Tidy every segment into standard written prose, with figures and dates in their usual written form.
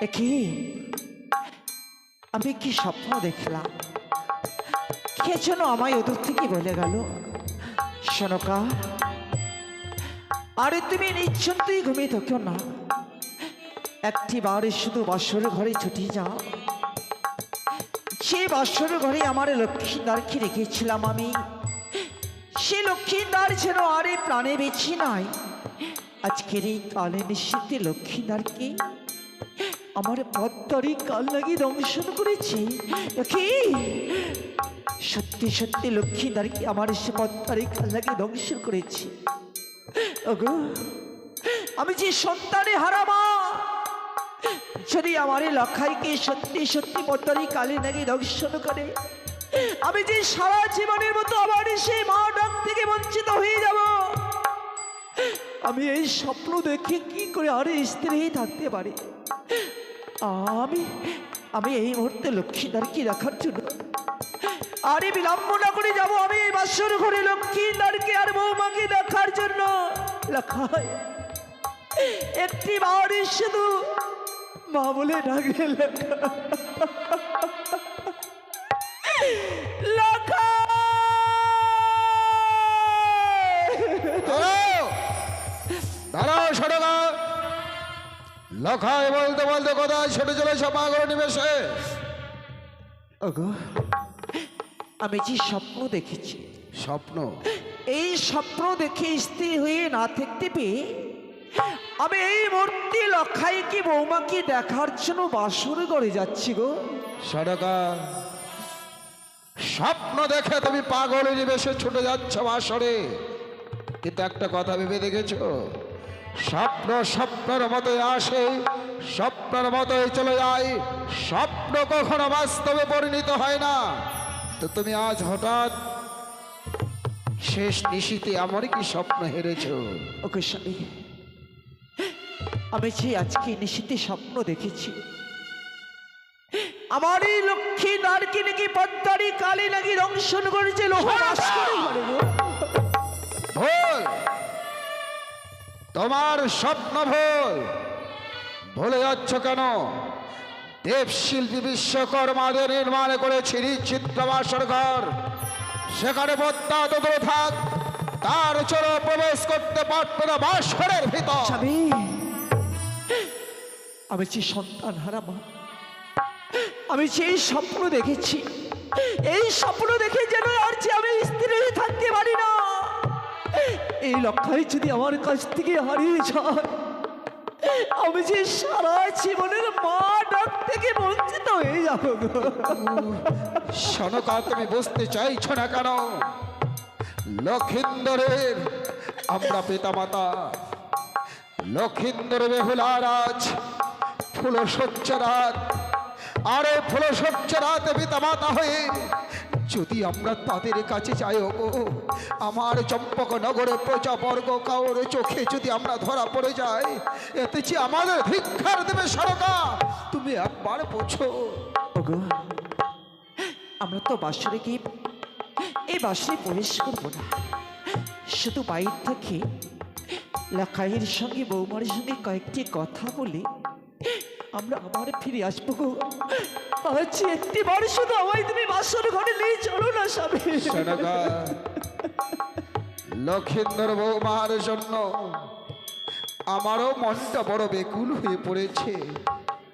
কি আমি কি স্বপ্ন দেখলাম? কে যেন আমায় ওদূর থেকে বলে গেল, শোনকা, আরে তুমি নিশ্চিন্তই ঘুমিয়ে থাকো না, একটি বারে শুধু বাসর ঘরে ছুটি যাও। সে বাসর ঘরে আমার লক্ষ্মীদারকে রেখেছিলাম আমি, সে লক্ষ্মীদার যেন আরে প্রাণে বেঁচে নাই। আজকের এই কালে নিশ্চিতে লক্ষ্মীদারকে আমার পদ্মারি কাল লাগিয়ে দংশন করেছে। কি সত্যি সত্যি লক্ষ্মীদারকে আমার সে পদ্মারি কাল লাগিয়ে দংশন করেছে। ওগো, আমি যে সন্তানে হারামা, যদি আমার এই লখাইকে সত্যি সত্যি পদ্মারি কালে লাগিয়ে দংশন করে, আমি যে সারা জীবনের মতো আমার সেই মা ডাক থেকে বঞ্চিত হয়ে যাব। আমি এই স্বপ্ন দেখে কি করে আরে স্ত্রী থাকতে পারি? আমি আমি এই মুহূর্তে লক্ষ্মীদারকে রাখার জন্য আরে বিলম্ব না করে যাবো আমি এই বাসর ঘরে লক্ষ্মীদারকে আর বৌমাকে দেখার জন্য। লখাই একটি বাড়ি শুধু মা বলে ডাকলে দাঁড়াও সরলা, লখাই বলতে বলতে কোথায় ছোটে চলে সব পাগল নিবেশে। ওগো, আমি যে স্বপ্ন দেখেছি, স্বপ্ন? এই স্বপ্ন দেখে স্থির হয়ে না থাকতে পেয়ে আমি এই মূর্তি লখাইকে বৌমাকে দেখার জন্য বাসর ঘরে যাচ্ছি গো। সরকা, স্বপ্ন দেখে তুমি পাগল নিবেশে ছুটে যাচ্ছ বাসরে, কিন্তু একটা কথা ভেবে দেখেছ, স্বপ্ন স্বপ্নের মতোই আসে, স্বপ্নের মতোই চলে যায়, স্বপ্ন কখনো বাস্তবে পরিণত হয় না। তো তুমি আজ হঠাৎ শেষ নিশীতে আমার কি স্বপ্ন হেরেছ? ওকে স্বামী, আমি যে আজকে নিশীতে স্বপ্ন দেখেছি আমার এই লক্ষ্মীদারকে নাকি পদ্মারি কালী নাকি দংশন করেছে লোহার আসরে ঘরে গো। ভুল, তোমার স্বপ্ন ভুল। ভুলে যাচ্ছ কেন? দেবশিল্পী বিশ্বকর্মাদের নির্মাণ করেছে চিত্র বাসর ঘর, সেখানে পদ্মা তো দূরে থাক, তার চোর প্রবেশ করতে পারতো না বাসরের ভিতর। স্বামী, আমি যে সন্তান হারা মা, আমি যে এই স্বপ্ন দেখেছি, এই স্বপ্ন দেখে যেন আর যে আমি স্ত্রী হয়ে থাকতে পারি না। এই লক্ষ্যই যদি আমার কাছ থেকে হারিয়ে যায়, আমি যে সারা জীবনের মা ডাক থেকে বঞ্চিত হয়ে যাব। সনকা, তুমি বুঝতে চাইছো না কেন? লক্ষিন্দরের আমরা পিতামাতা, লক্ষিন্দর বেহুলারাজ ফুলশয্যারাত, আরে ফুলশয্যারাত পিতামাতা হয়ে যদি আমরা তাদের কাছে যাই, গো আমার চম্পক নগরে প্রজাবর্গ কাউর চোখে যদি আমরা ধরা পড়ে যাই, এতে যে আমাদের ধিক্কার দেবে সরকা, তুমি একবার বোঝো। ওগো, আমরা তো বাসরে গিয়ে এই বাসরে প্রবেশ করবো না, শুধু বাইর থেকে লাখাইয়ের সঙ্গে বৌমার সঙ্গে কয়েকটি কথা বলে আমরা আবার ফিরে আসবো গো। আজ একটি বার শুধু আমায় তুমি বাসর ঘরে নিয়ে চলো না স্বামী। লক্ষিন্দর বৌমার জন্য আমারও মনটা বড় বেকুল হয়ে পড়েছে।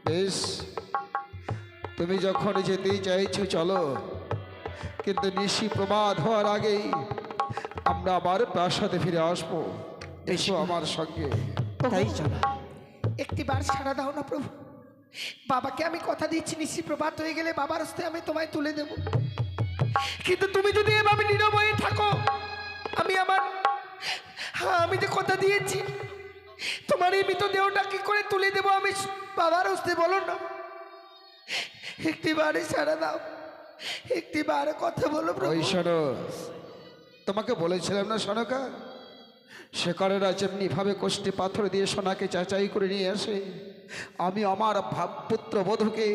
বেশ, তুমি যখন যেতে চাইছো চলো, কিন্তু নিশি প্রমাদ হওয়ার আগেই আমরা আবার প্রাসাদে ফিরে আসবো। এসো আমার সঙ্গে। তাই চলো। একটি বার সাড়া দাও না প্রভু, বাবাকে আমি কথা দিচ্ছি নিশি প্রভাত হয়ে গেলে বাবার হস্তে আমি তোমায় তুলে দেব। কিন্তু তুমি যদি এভাবে নীরব হয়ে থাকো, আমি যে কথা দিয়েছি তোমার এই মৃতদেহটা কি করে তুলে দেব আমি বাবার হস্তে, বলো না। একটি বারে সাড়া দাও, একটি বারে কথা বলো প্রভু। ওই শোনো, তোমাকে বলেছিলাম না সনকা, শেখরেরা যেমনি ভাবে কোষ্ঠী পাথর দিয়ে সোনাকে যাচাই করে নিয়ে আসে, আমি আমার পুত্র বধূকে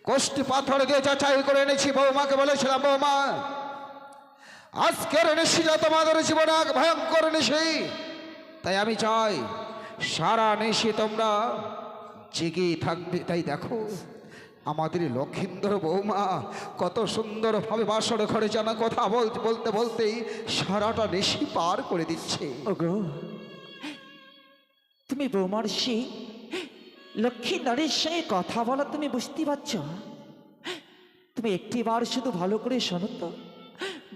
কোষ্ঠী পাথর দিয়ে যাচাই করে এনেছি। বৌমাকে বলেছিলাম, বৌমা আজকের নিশিটা তোমাদের জীবনে এক ভয়ঙ্কর নিশি, তাই আমি চাই সারা নিশি তোমরা জেগেই থাকবে। তাই দেখো আমাদের লক্ষিন্দর বৌমা কত সুন্দরভাবে বাসর ঘরে জানা কথা বলতে বলতেই সারাটা নিশি পার করে দিচ্ছে। ওগো, তুমি বৌমার সেই লক্ষ্মী নারীর সঙ্গে কথা বলা তুমি বুঝতে পারছো? তুমি একটিবার শুধু ভালো করে শোনো তো,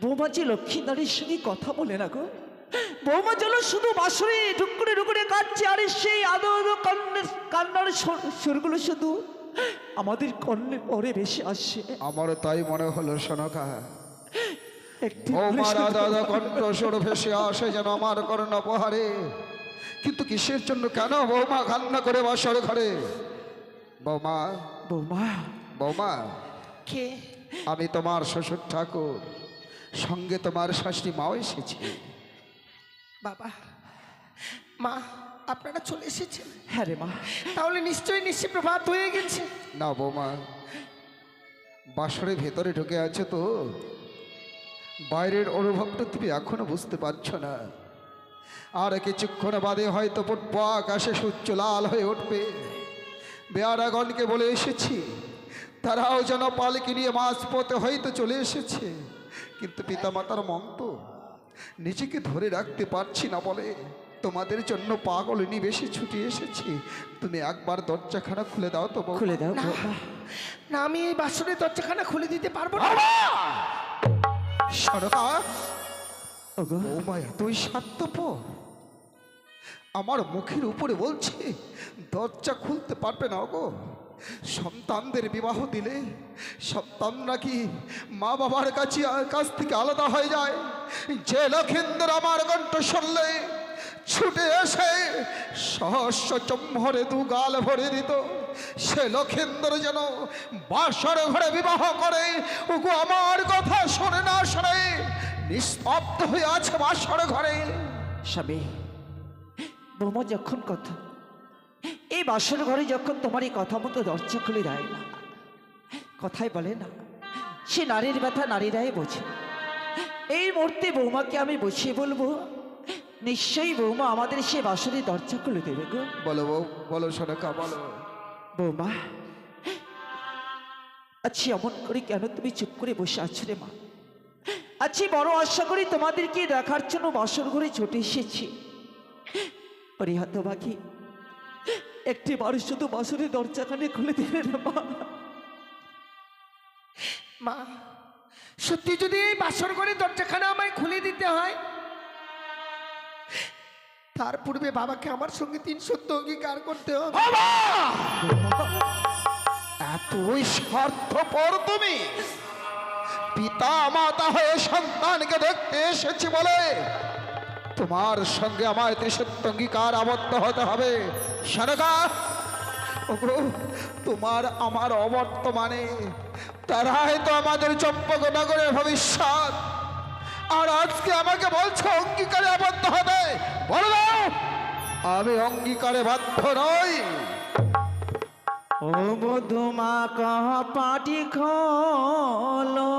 বৌমা যে লক্ষ্মী নারীর সঙ্গে কথা বলে না গো, বৌমা যেন শুধু বাঁশরে ঢুকুরে ঢুকুরে কাঁদছে, আর সেই আদো আদো কান্নার সুরগুলো শুধু আমাদের কর্ণে পরে ভেসে আসছে। আমারও তাই মনে হলো সোনকা, একটি বৌমার আদা আদা কণ্ঠস্বর ভেসে আসে যেন আমার কর্ণ প্রহারে। কিন্তু কিসের জন্য, কেন বৌমা কান্না করে বাসর ঘরে? বৌমা, বৌমা, বৌমা, কে? আমি তোমার শ্বশুর ঠাকুর, সঙ্গে তোমার শাশুড়ি মাও এসেছে। বাবা, মা, আপনারা চলে এসেছেন? হ্যাঁ রে মা। তাহলে নিশ্চয়ই নিশি প্রভাত হয়ে গেছে। না বৌমা, বাসরের ভেতরে ঢুকে আছে তো, বাইরের অনুভবটা তুমি এখনো বুঝতে পারছো না। আর কিছুক্ষণ বাদে হয়তো পূর্ব আকাশে সূর্য লাল হয়ে উঠবে। বেয়ারাগণকে বলে এসেছি, তারাও যেন পালকি নিয়ে মাঝপথে হয়তো চলে এসেছে। কিন্তু পিতামাতার মন তো নিজেকে ধরে রাখতে পারছি না বলে তোমাদের জন্য পাগল নিবেশে ছুটে এসেছি। তুমি একবার দরজাখানা খুলে দাও তো বৌমা। খুলে দাও না, বৌমা। না, আমি এই বাসনের দরজাখানা খুলে দিতে পারবো না। সরকার, ওগো, বৌমা এতই স্বার্থপর, আমার মুখের উপরে বলছে দরজা খুলতে পারবে না। গো, সন্তানদের বিবাহ দিলে সন্তান নাকি মা বাবার কাছ থেকে আলাদা হয়ে যায়। যে লক্ষিন্দর আমার কণ্ঠ শুনলে ছুটে এসে সহস্র চম্ভরে দু গাল ভরে দিত, সে লক্ষিন্দর যেন বাসর ঘরে বিবাহ করে। ওগো, আমার কথা শোনে না শোনে নিস্তব্ধ হয়ে আছে বাসর ঘরে। স্বামী, বৌমা যখন কথা এই বাসর ঘরে যখন তোমার এই কথা মতো দরজা খুলে দেয় না, কথাই বলে না সে নারীর ব্যথা নারীরাই বোঝে। এই মুহূর্তে বৌমাকে আমি বসিয়ে বলবো, নিশ্চয়ই বৌমা আমাদের সে বাসরের দরজা খুলে দেবে গো। বলো বউ, বলো সোনাকা, বলো। বৌমা, আচ্ছা এমন করে কেন তুমি চুপ করে বসে আছো রে মা? আচ্ছা বড় আশা করি তোমাদেরকে দেখার জন্য বাসর ঘরে ছুটে এসেছি। ওরে হতভাগী, একটি বার শুধু বাসরের দরজাখানে খুলে দেবে না মা। মা, সত্যি যদি এই বাসর ঘরে দরজাখানা আমায় খুলে দিতে হয়, তার পূর্বে বাবাকে আমার সঙ্গে 3 অঙ্গীকার করতে হবে। এতই স্বার্থপর তুমি? পিতা মাতা হয়ে সন্তানকে দেখতে এসেছি বলে তোমার সঙ্গে আমায় 3 অঙ্গীকার আবদ্ধ হতে হবে। সরকা, ওগো, তোমার আমার অবর্তমানে তারাই তো আমাদের চম্পকনগরের ভবিষ্যৎ, আর আজকে আমাকে বলছো অঙ্গীকারে আবদ্ধ হবে। বলো, আমি অঙ্গীকারে বাধ্য নই। ও মধুমা কহ পাটি খোলো,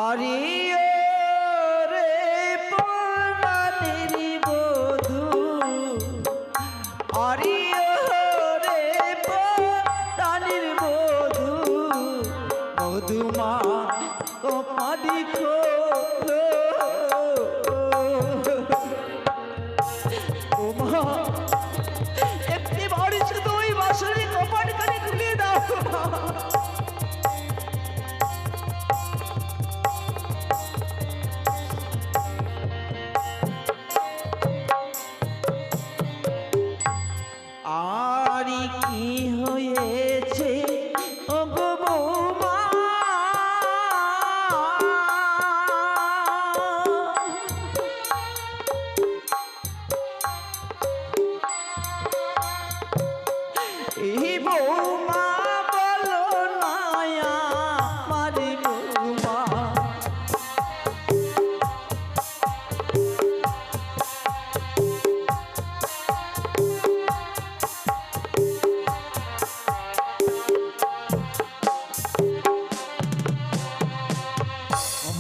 আরে রে প্রাণের বধূ, আরে রে প্রাণের বধূ, মধুমা কহ পাটি খোলো। একটি বাড়ি শুধু ওই বাসরে কপাট কানে খুলে দাও। আর কি হয়েছে ওগো বৌমা? এই বৌমা বলো না আমার বৌমা,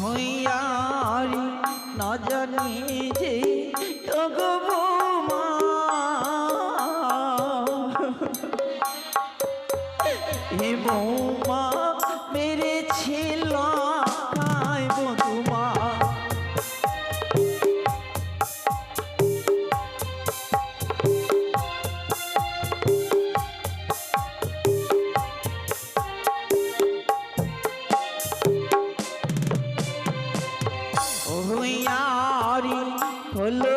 হইয়ারি না জানি যে ওগো ভুইয়ারি হলো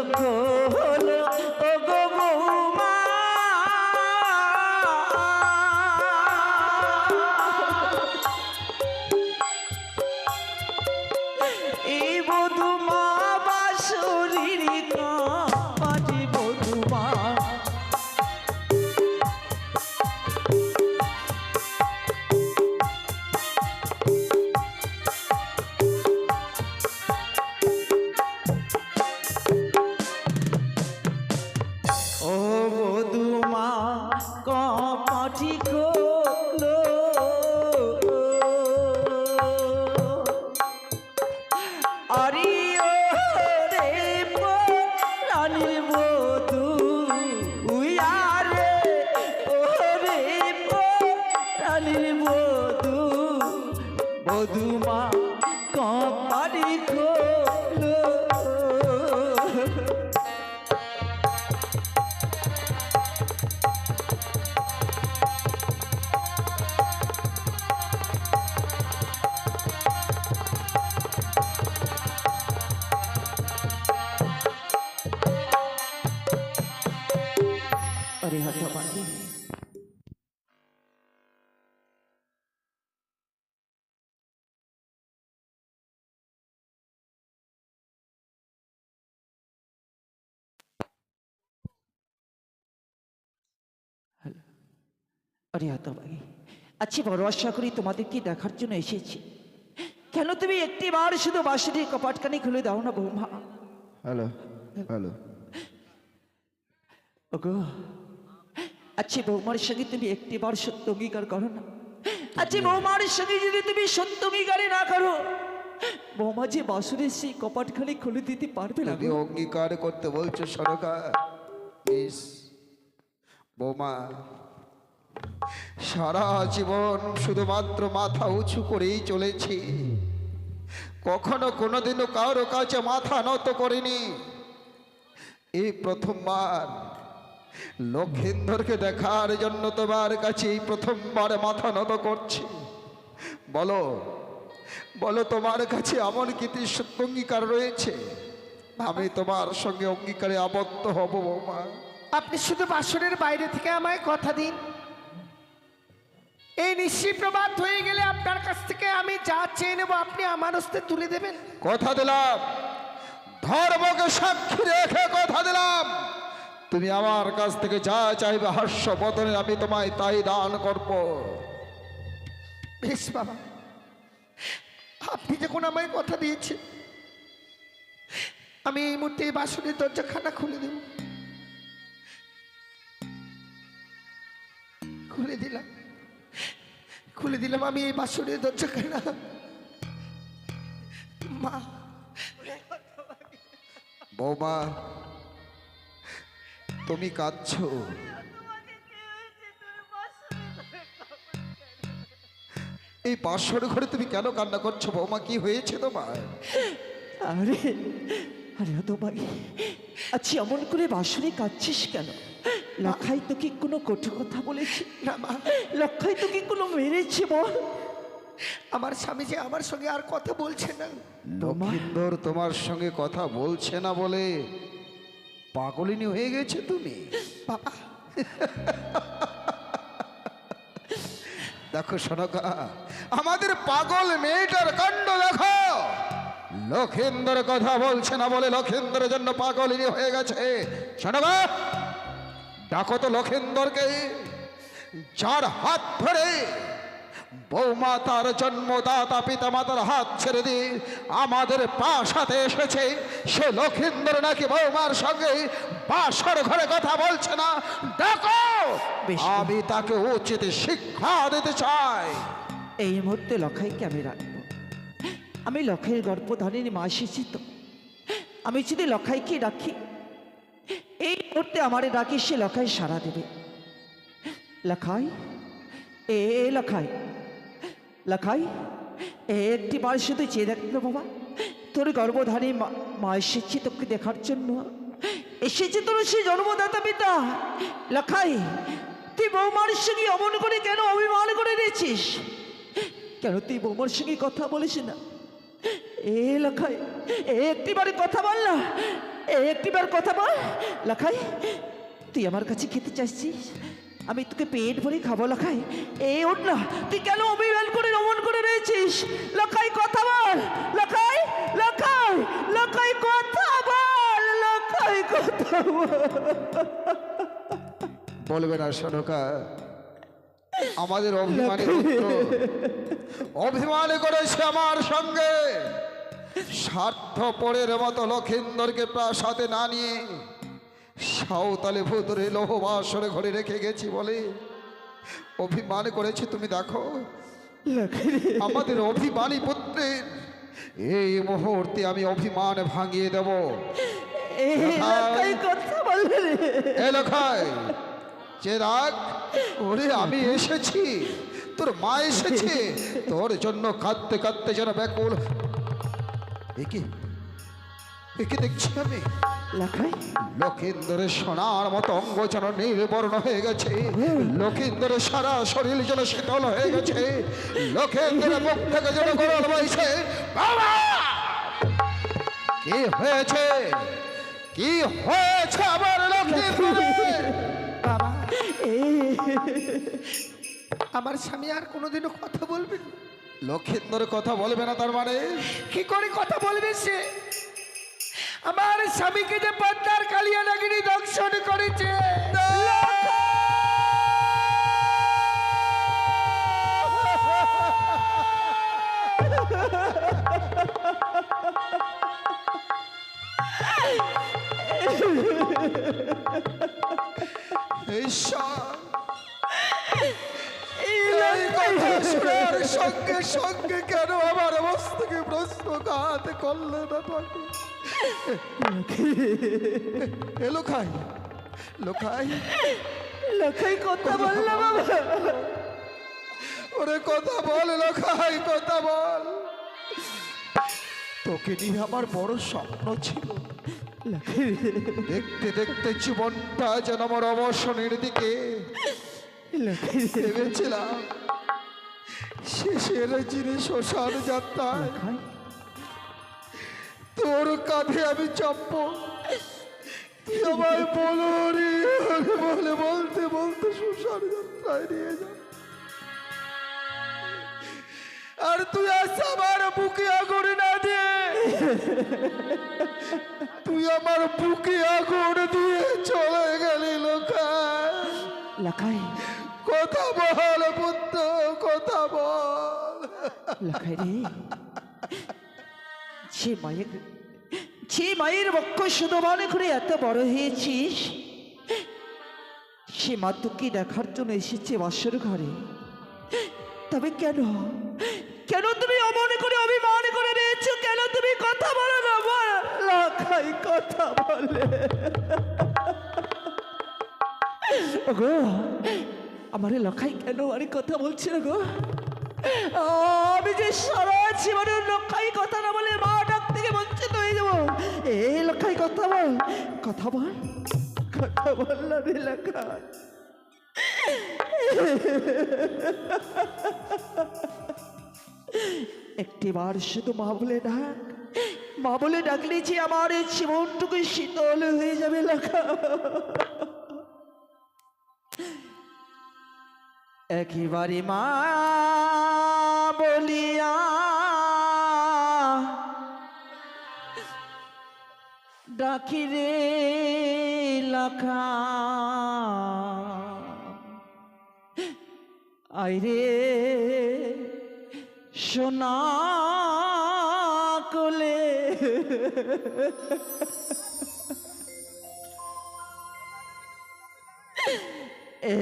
হলো ও গো বৌমা এই বধুমা বাসুরির কাজে বধুমা ও বধুমা কপাটি খোলো আরে ও রে প্রাণীর বধূ উইয়ারে ও রে প্রাণীর বধূ বধুমা কপাটি খোলো अरे हथबागी अरे हथबागी अच्छी बड़ आशा करी तुम्हादेरके देखार जन्य एसेछि केन तुमी एकटी बार शुधु बाँशुरीर कपाटखानी खुले दाओ ना बौमा হ্যালো হ্যালো ओगो अच्छी बौमार संगे तुम एक बार सत्य अंगीकार करो ना अच्छी बौमार संगे यदि तुम सत्य अंगीकार ना करो बौमा जे बासुरेर सेई कपाटखानी खुले दिते पारबे ना তুমি অঙ্গীকার করতে বলছো সরকা মিস বৌমা সারা জীবন শুধুমাত্র মাথা উঁচু করেই চলেছি কখনো কোনোদিনও কারো কাছে মাথা নত করিনি এই প্রথমবার লক্ষিন্দরকে দেখার জন্য তোমার কাছে এই প্রথমবার মাথা নত করছি বলো বলো তোমার কাছে এমন কি সত্য অঙ্গীকার রয়েছে আমি তোমার সঙ্গে অঙ্গীকারে আবদ্ধ হব বৌমা আপনি শুধু বাসনের বাইরে থেকে আমায় কথা দিন এই নিশি প্রভাত হয়ে গেলে আপনার কাছ থেকে আমি যা চেয়ে নেব আপনি আমার হস্তে তুলে দেবেন কথা দিলাম ধর্মকে সাক্ষী রেখে কথা দিলাম তুমি আমার কাছ থেকে যা চাইবে হাস্য বদনে আমি তোমায় তাই দান করব বেশ বাবা আপনি যখন আমায় কথা দিয়েছেন আমি এই মুহূর্তে এই বাসনের দরজাখানা খুলে দেব খুলে দিলাম আমি এই বাসনের দরজাখানা মা বৌমা তুমি কাঁদছো এই বাসর ঘরে তুমি কেন কান্না করছো বৌমা কি হয়েছে তোমার अरे अरे हतभागी अच्छी अमन करे बासुरे काँदछिस केन लखाई तो कि कोनो कटु कथा बोलेछि না মা लखाई तो कि कोनो मेरेছে बोल আমার স্বামী যে আমার সঙ্গে আর কথা বলছে না লক্ষিন্দর তোমার সঙ্গে কথা বলছে না বলে পাগলিনী হয়ে গেছে তুমি বাবা দেখো শোনকা আমাদের পাগল মেয়েটার কাণ্ড দেখো লক্ষিন্দর কথা বলছে না বলে লক্ষিন্দরের জন্য পাগলিনী হয়ে গেছে শোনকা ডাকো তো লক্ষিন্দরকে যার হাত ধরে বৌমা তার জন্মদাতা পিতা মাতার হাত ছেড়ে দিয়ে আমাদের পাশাতে এসেছে সে লক্ষিন্দর নাকি বৌমার সঙ্গে বাসর ঘরে কথা বলছে না দেখো আমি তাকে উচিত শিক্ষা দিতে চাই এই মুহূর্তে লখাইকে আমি রাখবো আমি লখাইয়ের গর্ভধারিণী মা এসেছি তো আমি যদি লখাইকে রাখি এই মুহূর্তে আমার ডাকি সে লখাই সাড়া দেবে লখাই এ লখাই লখাই একটি বার শুধু চেয়ে দেখলো বাবা তোর গর্ভধারী মা এসেছি তোকে দেখার জন্য এসেছে তোর সে জন্মদাতা পিতা লখাই তুই বৌমার সঙ্গে অমন করে কেন অভিমান করে দিয়েছিস কেন তুই বৌমার সঙ্গে কথা বলিস না এ লখাই একটিবারে কথা বল না, একটিবার কথা বল। লখাই তুই আমার কাছে খেতে চাইছিস, আমি তোকে পেট ভরে খাবো। লখাই এই ওঠ না, তুই কেন অভিমান করে রমন করে রয়েছিস? লখাই কথা বল, লখাই লখাই লখাই কথা বল, লখাই কথা বল। বলবে না সনকা, আমাদের অভিমানী পুত্র অভিমান করেছে আমার সঙ্গে। স্বার্থপরের মতো লক্ষিন্দরকে সাথে না নিয়ে সাঁওতালি ভূতরে লোহবাসরে ঘরে রেখে গেছি বলে অভিমান করেছে। তুমি দেখো আমাদের অভিমানী পুত্রের এই মুহূর্তে আমি অভিমান ভাঙিয়ে দেব। লখাই চেরাগ, ওরে আমি এসেছি, তোর মা এসেছে, তোর জন্য কাঁদতে কাঁদতে যেন ব্যাকুল। একে একে দেখছি আমি লক্ষিন্দরের সোনার মতো অঙ্গ যেন নীলবর্ণ হয়ে গেছে, লক্ষিন্দরের সারা শরীর যেন শীতল হয়ে গেছে, লক্ষিন্দরের মুখ থেকে যেন গরল বইছে। বাবা কি হয়েছে, কি হয়েছে আমার লক্ষিন্দরের? বাবা আমার স্বামী আর কোনোদিনও কথা বলবে না। লক্ষিন্দর কথা বলবে না তার মানে? কি করে কথা বলবে সে? আমার স্বামীকে যে পদ্মার কালিয়া নাগিনী দংশন করেছে। এই কথা শোনার সঙ্গে সঙ্গে কেন আমার মস্তকে প্রশ্নঘাত করলে না ঠাকুর? লোখাই লোখাই লখাই কথা বল না বাবা, ওরে কথা বল লোখাই, কথা বল। তোকে নিয়ে আমার বড় স্বপ্ন ছিল, দেখতে দেখতে জীবনটা যেন আমার অবসানের দিকে। ভেবেছিলাম শেষের জিনিস শ্মশান যাত্রায় তোর কাঁধে আমি চাপব, তুই আমায় বলো রে বলে বলতে বলতে শ্মশান যাত্রায় নিয়ে যা। আর তুই আজ আমার বুকে আগুন না দিয়ে, তুই আমার বুকে আগুন দিয়ে চলে গেলি লোকাই। লখাই কথা বল পুত্র, কথা বল। লখাই রে, যে মায়ের বক্ষ শুধুমানে করে এত বড় হয়েছিস, সে মা তোকে দেখার জন্য এসেছে বাসর ঘরে। তবে কেন কেন তুমি অমনে করে অভিমান করে রয়েছো? কেন তুমি কথা বলো না? লখাই কথা বলে। গো আমার লখাই কেন আরে কথা বলছি না গো? আমি যে সারা জীবনের লখাই কথা না বলে মা ডাক থেকে বঞ্চিত হয়ে যাবো। এই লখাই কথা বল, কথা বল, কথা বল না রে লখাই। একটিবার শুধু মা বলে ডাক, মা বলে ডাকলে যে আমার এই জীবনটুকু শীতল হয়ে যাবে লখা। একেবারে মা বলিয়া ডাকি রে লখা, আইরে সোনা কোলে।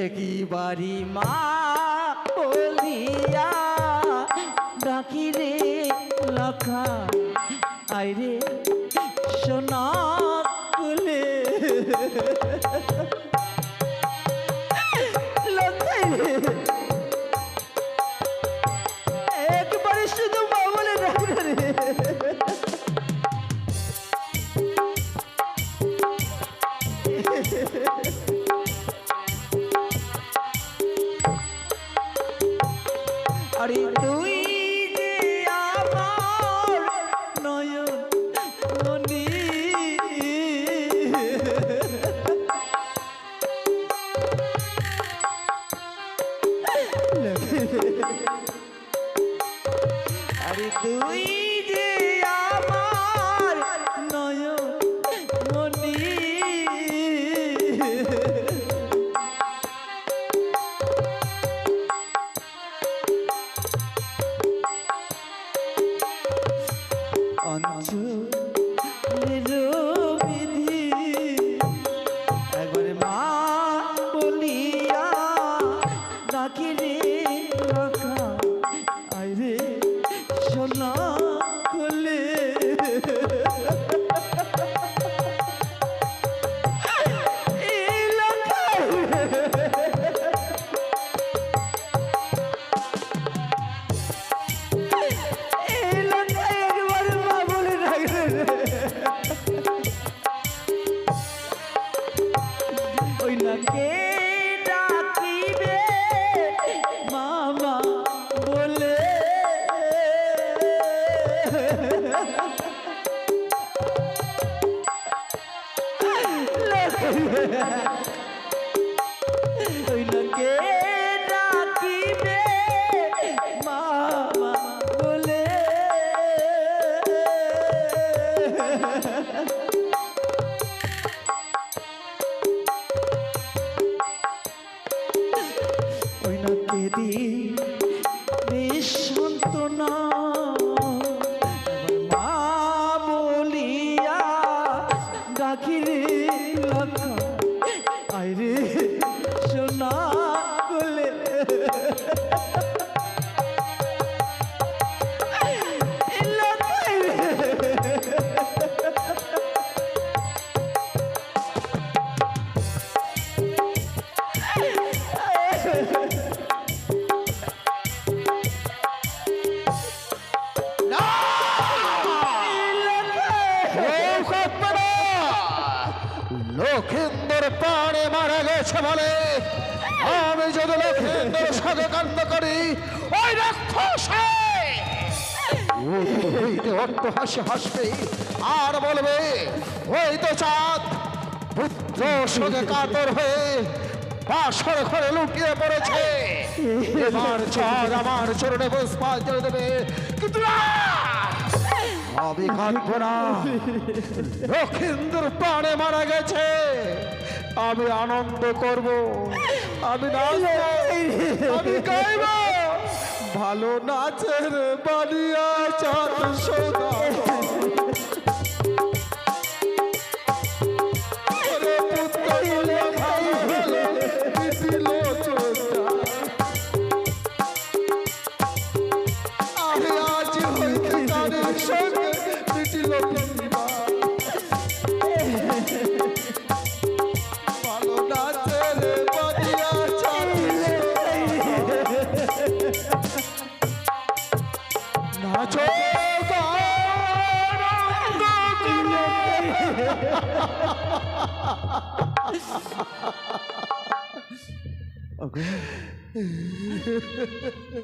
একবারি মা বলিয়া ডাকি রে লখা, আইরে সোনা কোলে। লখাই রে, একবারে শুধু মা বলে ডাক রে। আরে তুই যে আমার মনি আরে তুই যে আমার নয়ন মনি অঞ্চলের বিধি একবার মা বলিয়া ডাকি রে রাখা আইরে সোনা কোলে এই লোকায় এই লোকায় একবার মা বলে ডাকবে ওই নাকে ডাকিবে মামা বলে ওই নাকে ডাকিবে মামা বলে ওই নাকে দি নিঃসন্তনা মা বলিয়া ডাকি রে লক্ষ্য আইরে সোনা বলে লক্ষিন্দর প্রাণে মারা গেছে বলে আমি যদি লক্ষিন্দর সাথে কান্দ করি ওই রাক্ষসে অট্ট হাসি হাসবে আর বলবে ওই তো চাঁদ পুত্র সঙ্গে কাতর হয়ে বাসর ঘরে লুকিয়ে পড়েছে এবার চাঁদ আমার চরণে পুষ্পাঞ্জলি দেবে কিন্তু না, আমি কাঁদব না। লক্ষিন্দর প্রাণে মারা গেছে, আমি আনন্দ করব, আমি নাচব, আমি গাইব ভালো নাচের বানিয়া চাঁদ সোনা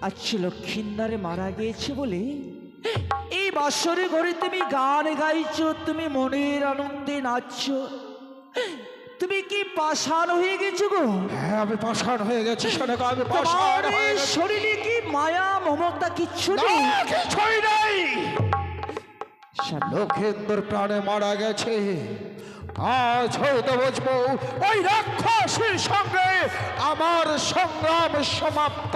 আচ্ছা লক্ষিন্দারে মারা গিয়েছে বলে এই বাসরে ঘরে তুমি গান গাইছো, তুমি মনের আনন্দে নাচছো, তুমি কি পাষাণ হয়ে গেছো গো? হ্যাঁ আমি পাষাণ হয়ে গেছি সোনাকা, আমি পাষাণ হয়ে গেছি। শরীরে কি মায়া মমতা কিচ্ছু নেই? কিছুই নেই। লক্ষিন্দর প্রাণে মারা গেছে, আজ হয়তো বুঝবো ওই রাক্ষসীর সঙ্গে আমার সংগ্রাম সমাপ্ত।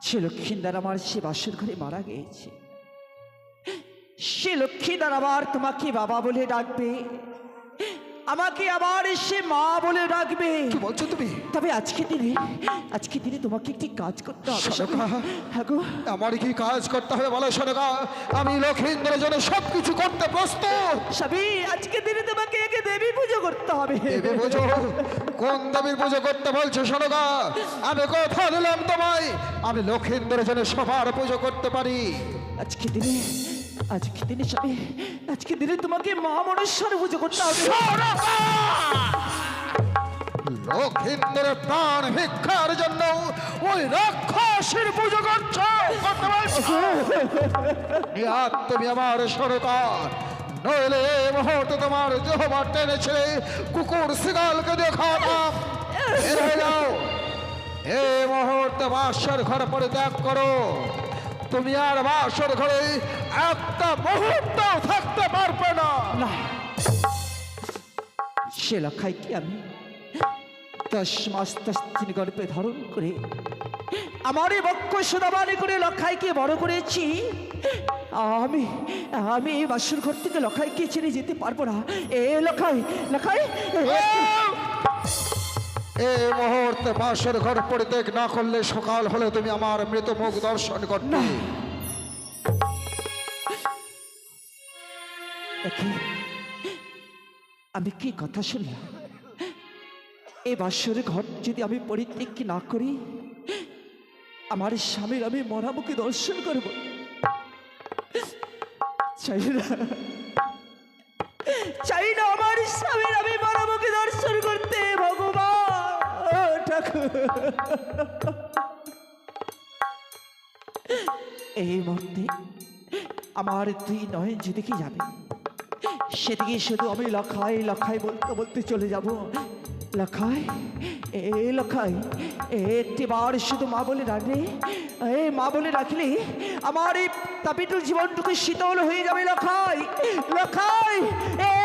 সে লক্ষিন্দার আমার সে বাসর ঘরে মারা গিয়েছে, সে লক্ষ্মীদার আবার তোমাকে বাবা বলে ডাকবে, আমাকে আবার সে মা বলে ডাকবে। কি বলছো তুমি? তবে আজকে দিনে তোমাকে একটি কাজ করতে হবে। হ্যাঁ গো, আমার কি কাজ করতে হবে বলো সোনাকা? আমি লক্ষিন্দরের জন্য সবকিছু করতে প্রস্তুত। স্বামী, আজকে দিনে তোমাকে একে দেবী পুজো করতে হবে। দেবী পুজো? কোন দেবীর পুজো করতে বলছো সোনাকা? আমি কথা দিলাম তোমায়, আমি লক্ষিন্দরের জন্য সবার পুজো করতে পারি। আজকে দিনে স্বামী, আজকে দিনে তোমাকে মা মনেশ্বর পুজো করতে হবে। লক্ষিন্দরের প্রাণ ভিক্ষার জন্য ওই রাক্ষসের পুজো করছো? করতে বলছো? নিহাত তুমি আমার সরকার, নইলে এই মুহূর্তে তোমার জহবা টেনেছে কুকুর শিগালকে দেখাতাম। বের হয়ে যাও, এই মুহূর্তে বাসর ঘর পরিত্যাগ করো। তুমি আর বাসর ঘরে একটা মুহূর্ত থাকতে পারবে না। না, সে লক্ষাই কি আমি 10 মাস 10 দিন গর্ভে ধারণ করে আমার এই বক্ষ সুদাবানি করে লক্ষাইকে বড় করেছি। আমি আমি এই বাসুর ঘর থেকে লক্ষাইকে ছেড়ে যেতে পারবো না। এ লক্ষাই, লক্ষাই, এই মুহূর্তে বাসর ঘর পরিত্যাগ না করলে সকাল হলে তুমি আমার মৃত মুখ দর্শন করতে। আমি কি কথা শুনলাম? এই বাসর ঘর যদি আমি পরিত্যাগ না করি, আমার স্বামীর আমি মরামুখী দর্শন করব। চাই না, চাই না আমার স্বামীর আমি মরামুখী দর্শন করতে। ভগবান ঠাকুর, এই মুহূর্তে আমার 2 নয়ন যেদিকে যাবে সেদিকে শুধু আমি লখাই লখাই বলতে বলতে চলে যাব। লখাই, এ লখাই, একটি বার শুধু মা বলে ডাকলে, এই মা বলে ডাকলে আমার এই তাপিটুর জীবনটুকু শীতল হয়ে যাবে। লখাই, লখাই, এ